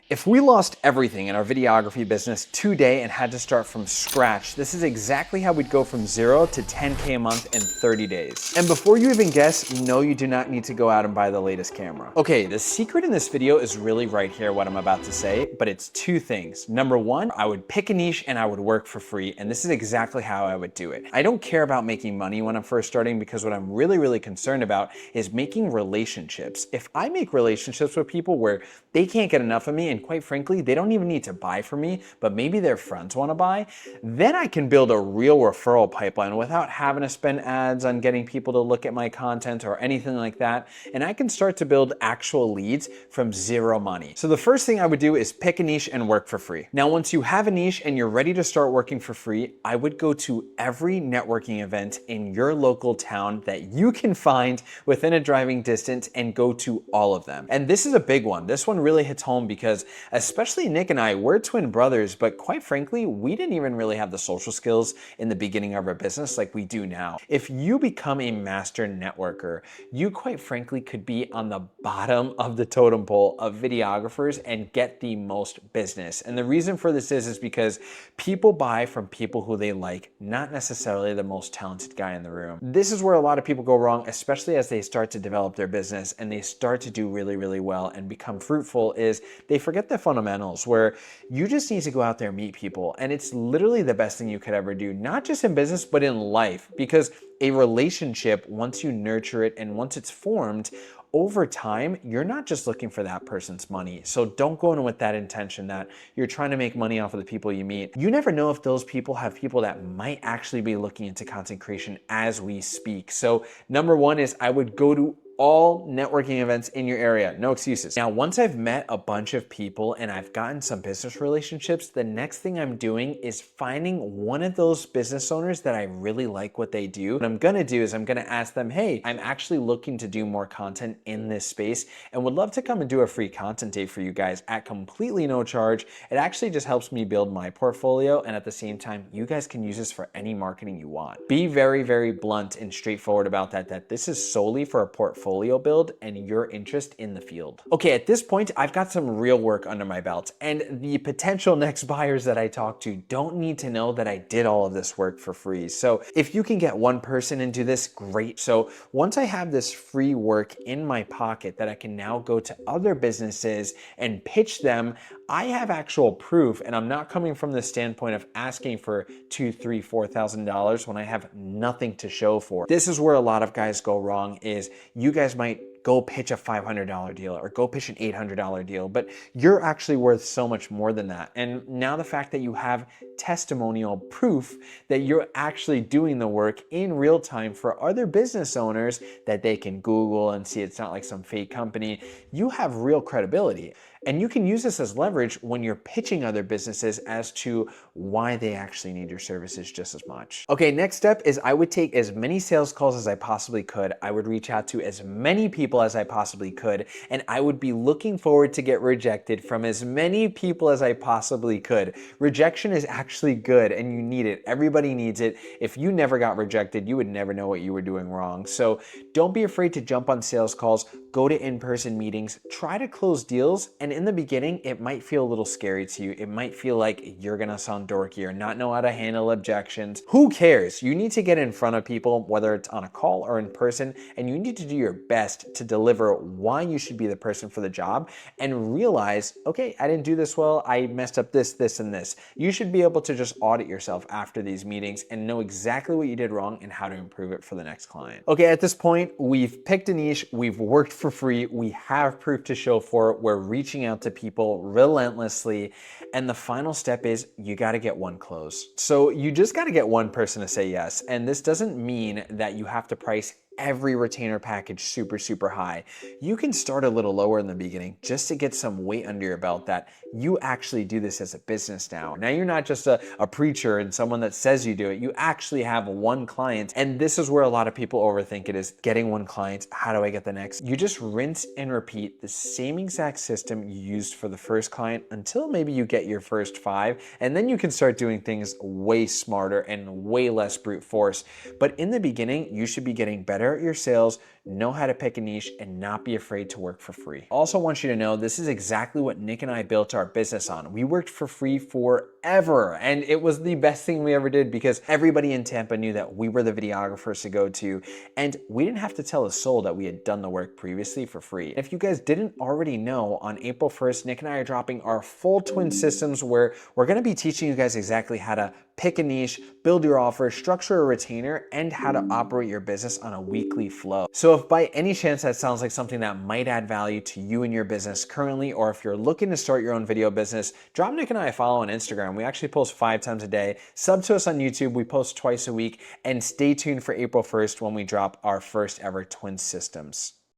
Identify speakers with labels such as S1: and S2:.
S1: If we lost everything in our videography business today and had to start from scratch, this is exactly how we'd go from 0 to 10K a month in 30 days. And before you even guess, no, you do not need to go out and buy the latest camera. Okay, the secret in this video is really right here, what I'm about to say, but it's two things. Number one, I would pick a niche and I would work for free, and this is exactly how I would do it. I don't care about making money when I'm first starting because what I'm really concerned about is making relationships. If I make relationships with people where they can't get enough of me, and quite frankly, they don't even need to buy from me, but maybe their friends want to buy, then I can build a real referral pipeline without having to spend ads on getting people to look at my content or anything like that. And I can start to build actual leads from zero money. So the first thing I would do is pick a niche and work for free. Now, once you have a niche and you're ready to start working for free, I would go to every networking event in your local town that you can find within a driving distance and go to all of them. And this is a big one. This one really hits home because especially Nick and I, we're twin brothers, but quite frankly, we didn't even really have the social skills in the beginning of our business like we do now. If you become a master networker, you quite frankly could be on the bottom of the totem pole of videographers and get the most business. And the reason for this is because people buy from people who they like, not necessarily the most talented guy in the room. This is where a lot of people go wrong, especially as they start to develop their business and they start to do really well and become fruitful, is they forget the fundamentals where you just need to go out there and meet people. And it's literally the best thing you could ever do, not just in business, but in life, because a relationship, once you nurture it and once it's formed, over time, you're not just looking for that person's money. So don't go in with that intention that you're trying to make money off of the people you meet. You never know if those people have people that might actually be looking into content creation as we speak. So number one is I would go to all networking events in your area, no excuses. Now, once I've met a bunch of people and I've gotten some business relationships, the next thing I'm doing is finding one of those business owners that I really like what they do. What I'm gonna do is I'm gonna ask them, hey, I'm actually looking to do more content in this space and would love to come and do a free content day for you guys at completely no charge. It actually just helps me build my portfolio, and at the same time, you guys can use this for any marketing you want. Be very blunt and straightforward about that this is solely for a portfolio build and your interest in the field. Okay, at this point, I've got some real work under my belt, and the potential next buyers that I talk to don't need to know that I did all of this work for free. So if you can get one person and do this, great. So once I have this free work in my pocket that I can now go to other businesses and pitch them, I have actual proof, and I'm not coming from the standpoint of asking for $2,000, $3,000, $4,000 when I have nothing to show for. This is where a lot of guys go wrong, is you guys might go pitch a $500 deal or go pitch an $800 deal, but you're actually worth so much more than that. And now the fact that you have testimonial proof that you're actually doing the work in real time for other business owners that they can Google and see it's not like some fake company, you have real credibility. And you can use this as leverage when you're pitching other businesses as to why they actually need your services just as much. Okay, next step is I would take as many sales calls as I possibly could. I would reach out to as many people as I possibly could, and I would be looking forward to get rejected from as many people as I possibly could. Rejection is actually good and you need it. Everybody needs it. If you never got rejected, you would never know what you were doing wrong. So don't be afraid to jump on sales calls, go to in-person meetings, try to close deals. And in the beginning, it might feel a little scary to you. It might feel like you're gonna sound dorky or not know how to handle objections. Who cares? You need to get in front of people, whether it's on a call or in person, and you need to do your best to deliver why you should be the person for the job and realize, okay, I didn't do this well. I messed up this, and this. You should be able to just audit yourself after these meetings and know exactly what you did wrong and how to improve it for the next client. Okay, at this point, we've picked a niche, we've worked for free, we have proof to show for it, we're reaching out to people relentlessly, and the final step is you gotta get one close. So you just gotta get one person to say yes, and this doesn't mean that you have to price every retainer package super high. You can start a little lower in the beginning just to get some weight under your belt that you actually do this as a business now. Now you're not just a preacher and someone that says you do it. You actually have one client, and this is where a lot of people overthink it, is getting one client. How do I get the next? You just rinse and repeat the same exact system you used for the first client until maybe you get your first 5, and then you can start doing things way smarter and way less brute force. But in the beginning, you should be getting better inherit your sales, know how to pick a niche, and not be afraid to work for free. Also want you to know this is exactly what Nick and I built our business on. We worked for free forever, and it was the best thing we ever did because everybody in Tampa knew that we were the videographers to go to, and we didn't have to tell a soul that we had done the work previously for free. If you guys didn't already know, on April 1st, Nick and I are dropping our full twin systems where we're gonna be teaching you guys exactly how to pick a niche, build your offer, structure a retainer, and how to operate your business on a weekly flow. So if by any chance that sounds like something that might add value to you and your business currently, or if you're looking to start your own video business, drop Nick and I a follow on Instagram. We actually post 5 times a day. Sub to us on YouTube. We post twice a week, and stay tuned for April 1st when we drop our first ever twin systems.